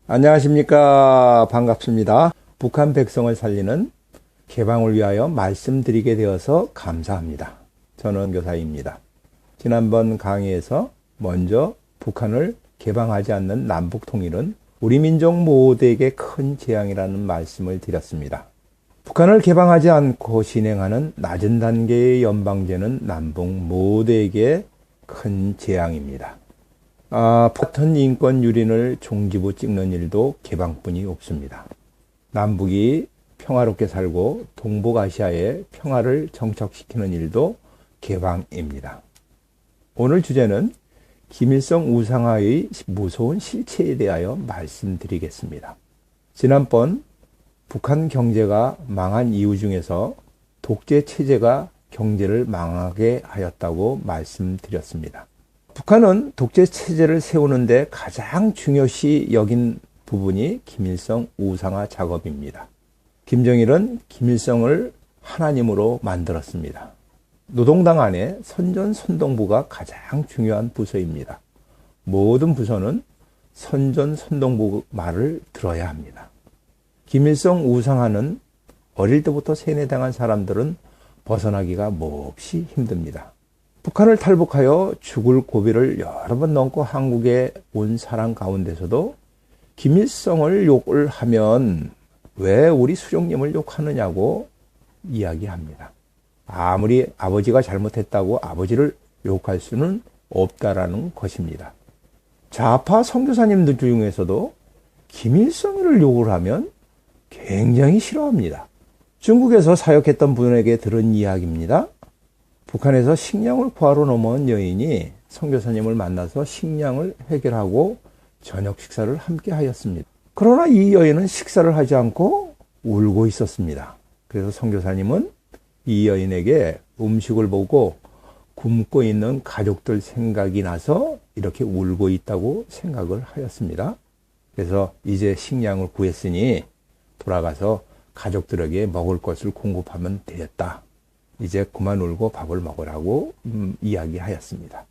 안녕하십니까. 반갑습니다. 북한 백성을 살리는 개방을 위하여 말씀드리게 되어서 감사합니다. 저는 교사입니다. 지난번 강의에서 먼저 북한을 개방하지 않는 남북 통일은 우리 민족 모두에게 큰 재앙이라는 말씀을 드렸습니다. 북한을 개방하지 않고 진행하는 낮은 단계의 연방제는 남북 모두에게 큰 재앙입니다. 같은 인권 유린을 종지부 찍는 일도 개방뿐이 없습니다. 남북이 평화롭게 살고 동북아시아의 평화를 정착시키는 일도 개방입니다. 오늘 주제는 김일성 우상화의 무서운 실체에 대하여 말씀드리겠습니다. 지난번 북한 경제가 망한 이유 중에서 독재 체제가 경제를 망하게 하였다고 말씀드렸습니다. 북한은 독재 체제를 세우는데 가장 중요시 여긴 부분이 김일성 우상화 작업입니다. 김정일은 김일성을 하나님으로 만들었습니다. 노동당 안에 선전선동부가 가장 중요한 부서입니다. 모든 부서는 선전선동부 말을 들어야 합니다. 김일성 우상화는 어릴 때부터 세뇌당한 사람들은 벗어나기가 몹시 힘듭니다. 북한을 탈북하여 죽을 고비를 여러 번 넘고 한국에 온 사람 가운데서도 김일성을 욕을 하면 왜 우리 수령님을 욕하느냐고 이야기합니다. 아무리 아버지가 잘못했다고 아버지를 욕할 수는 없다라는 것입니다. 좌파 선교사님들 중에서도 김일성을 욕을 하면 굉장히 싫어합니다. 중국에서 사역했던 분에게 들은 이야기입니다. 북한에서 식량을 구하러 넘어온 여인이 선교사님을 만나서 식량을 해결하고 저녁 식사를 함께 하였습니다. 그러나 이 여인은 식사를 하지 않고 울고 있었습니다. 그래서 선교사님은 이 여인에게 음식을 보고 굶고 있는 가족들 생각이 나서 이렇게 울고 있다고 생각을 하였습니다. 그래서 이제 식량을 구했으니 돌아가서 가족들에게 먹을 것을 공급하면 되겠다. 이제 그만 울고 밥을 먹으라고 이야기하였습니다.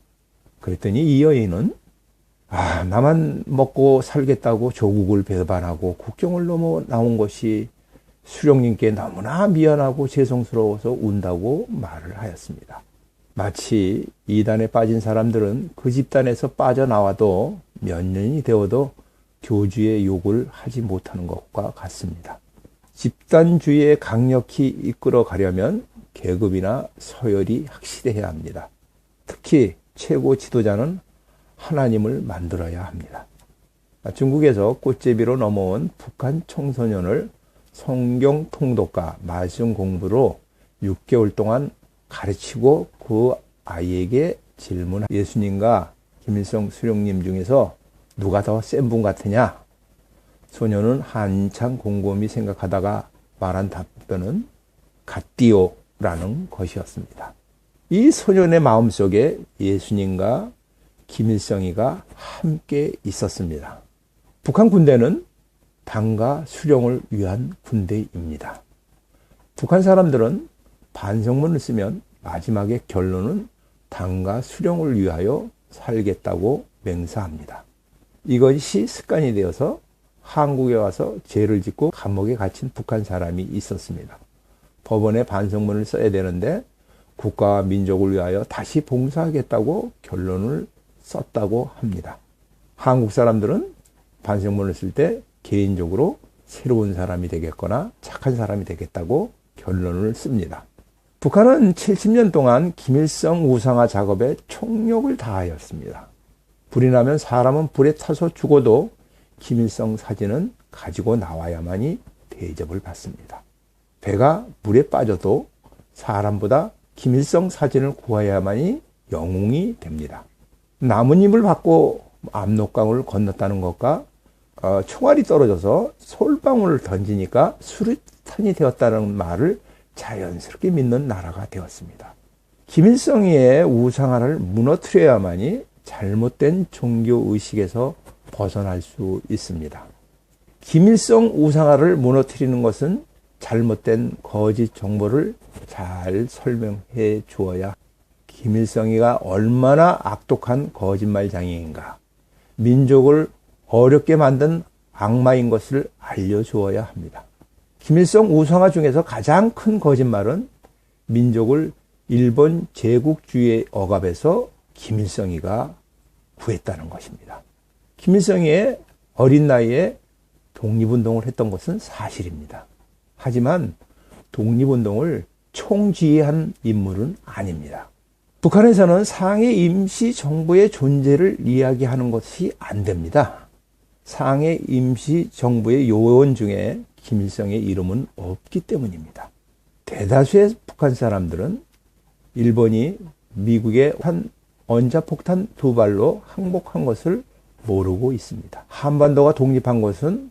그랬더니 이 여인은 나만 먹고 살겠다고 조국을 배반하고 국경을 넘어 나온 것이 수령님께 너무나 미안하고 죄송스러워서 운다고 말을 하였습니다. 마치 이단에 빠진 사람들은 그 집단에서 빠져나와도 몇 년이 되어도 교주의 욕을 하지 못하는 것과 같습니다. 집단주의에 강력히 이끌어 가려면 계급이나 서열이 확실해야 합니다. 특히 최고 지도자는 하나님을 만들어야 합니다. 중국에서 꽃제비로 넘어온 북한 청소년을 성경 통독과 말씀 공부로 6개월 동안 가르치고 그 아이에게 질문한 예수님과 김일성 수령님 중에서 누가 더 센 분 같으냐? 소녀는 한참 곰곰이 생각하다가 말한 답변은 같디오라는 것이었습니다. 이 소년의 마음속에 예수님과 김일성이가 함께 있었습니다. 북한 군대는 당과 수령을 위한 군대입니다. 북한 사람들은 반성문을 쓰면 마지막에 결론은 당과 수령을 위하여 살겠다고 맹세합니다. 이것이 습관이 되어서 한국에 와서 죄를 짓고 감옥에 갇힌 북한 사람이 있었습니다. 법원에 반성문을 써야 되는데 국가와 민족을 위하여 다시 봉사하겠다고 결론을 썼다고 합니다. 한국 사람들은 반성문을 쓸 때 개인적으로 새로운 사람이 되겠거나 착한 사람이 되겠다고 결론을 씁니다. 북한은 70년 동안 김일성 우상화 작업에 총력을 다하였습니다. 불이 나면 사람은 불에 타서 죽어도 김일성 사진은 가지고 나와야만이 대접을 받습니다. 배가 물에 빠져도 사람보다 김일성 사진을 구해야만이 영웅이 됩니다. 나뭇잎을 받고 압록강을 건넜다는 것과 총알이 떨어져서 솔방울을 던지니까 수류탄이 되었다는 말을 자연스럽게 믿는 나라가 되었습니다. 김일성의 우상화를 무너뜨려야만이 잘못된 종교의식에서 벗어날 수 있습니다. 김일성 우상화를 무너뜨리는 것은 잘못된 거짓 정보를 잘 설명해 주어야 김일성이가 얼마나 악독한 거짓말장애인가, 민족을 어렵게 만든 악마인 것을 알려주어야 합니다. 김일성 우상화 중에서 가장 큰 거짓말은 민족을 일본 제국주의의 억압에서 김일성이가 구했다는 것입니다. 김일성이 어린 나이에 독립운동을 했던 것은 사실입니다. 하지만 독립운동을 총지휘한 인물은 아닙니다. 북한에서는 상해 임시정부의 존재를 이야기하는 것이 안 됩니다. 상해 임시정부의 요원 중에 김일성의 이름은 없기 때문입니다. 대다수의 북한 사람들은 일본이 미국의 원자폭탄 2발로 항복한 것을 모르고 있습니다. 한반도가 독립한 것은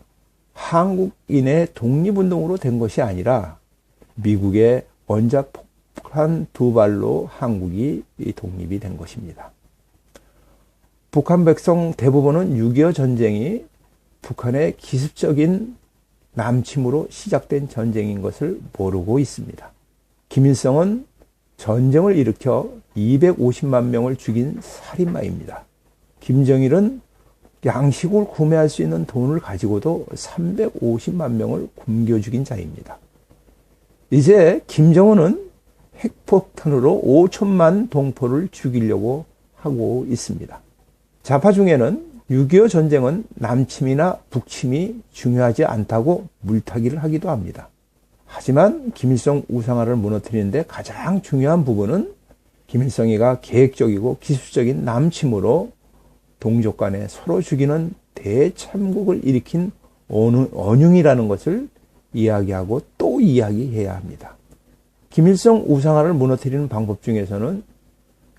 한국인의 독립운동으로 된 것이 아니라 미국의 원자폭탄 2발로 한국이 독립이 된 것입니다. 북한 백성 대부분은 6.25 전쟁이 북한의 기습적인 남침으로 시작된 전쟁인 것을 모르고 있습니다. 김일성은 전쟁을 일으켜 250만 명을 죽인 살인마입니다. 김정일은 양식을 구매할 수 있는 돈을 가지고도 350만 명을 굶겨 죽인 자입니다. 이제 김정은은 핵폭탄으로 5천만 동포를 죽이려고 하고 있습니다. 좌파 중에는 6.25 전쟁은 남침이나 북침이 중요하지 않다고 물타기를 하기도 합니다. 하지만 김일성 우상화를 무너뜨리는데 가장 중요한 부분은 김일성이가 계획적이고 기술적인 남침으로 동족 간에 서로 죽이는 대참국을 일으킨 언융이라는 것을 이야기하고 또 이야기해야 합니다. 김일성 우상화를 무너뜨리는 방법 중에서는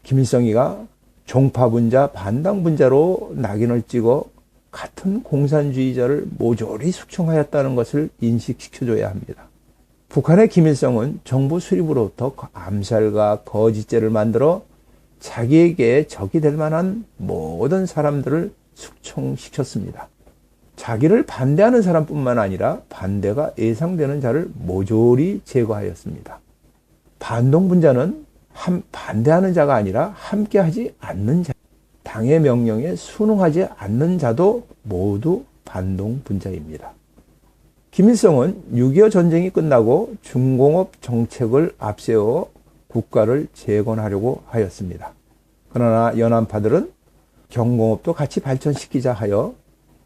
김일성이가 종파분자, 반당분자로 낙인을 찍어 같은 공산주의자를 모조리 숙청하였다는 것을 인식시켜줘야 합니다. 북한의 김일성은 정부 수립으로부터 암살과 거짓죄를 만들어 자기에게 적이 될 만한 모든 사람들을 숙청시켰습니다. 자기를 반대하는 사람뿐만 아니라 반대가 예상되는 자를 모조리 제거하였습니다. 반동분자는 반대하는 자가 아니라 함께하지 않는 자, 당의 명령에 순응하지 않는 자도 모두 반동분자입니다. 김일성은 6.25 전쟁이 끝나고 중공업 정책을 앞세워 국가를 재건하려고 하였습니다. 그러나 연안파들은 경공업도 같이 발전시키자 하여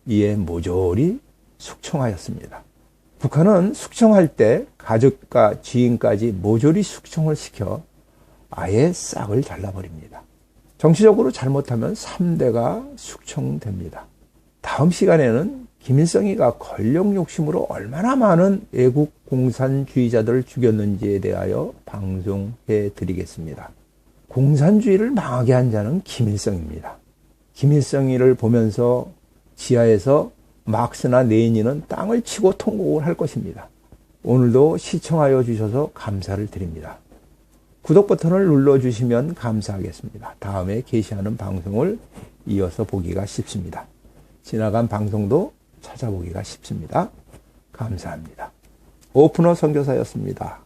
이에 모조리 숙청하였습니다. 북한은 숙청할 때 가족과 지인까지 모조리 숙청을 시켜 아예 싹을 잘라버립니다. 정치적으로 잘못하면 3대가 숙청됩니다. 다음 시간에는 김일성이가 권력 욕심으로 얼마나 많은 애국 공산주의자들을 죽였는지에 대하여 방송해 드리겠습니다. 공산주의를 망하게 한 자는 김일성입니다. 김일성이를 보면서 지하에서 막스나 레닌은 땅을 치고 통곡을 할 것입니다. 오늘도 시청하여 주셔서 감사를 드립니다. 구독 버튼을 눌러주시면 감사하겠습니다. 다음에 게시하는 방송을 이어서 보기가 쉽습니다. 지나간 방송도 찾아보기가 쉽습니다. 감사합니다. 오프너 선교사였습니다.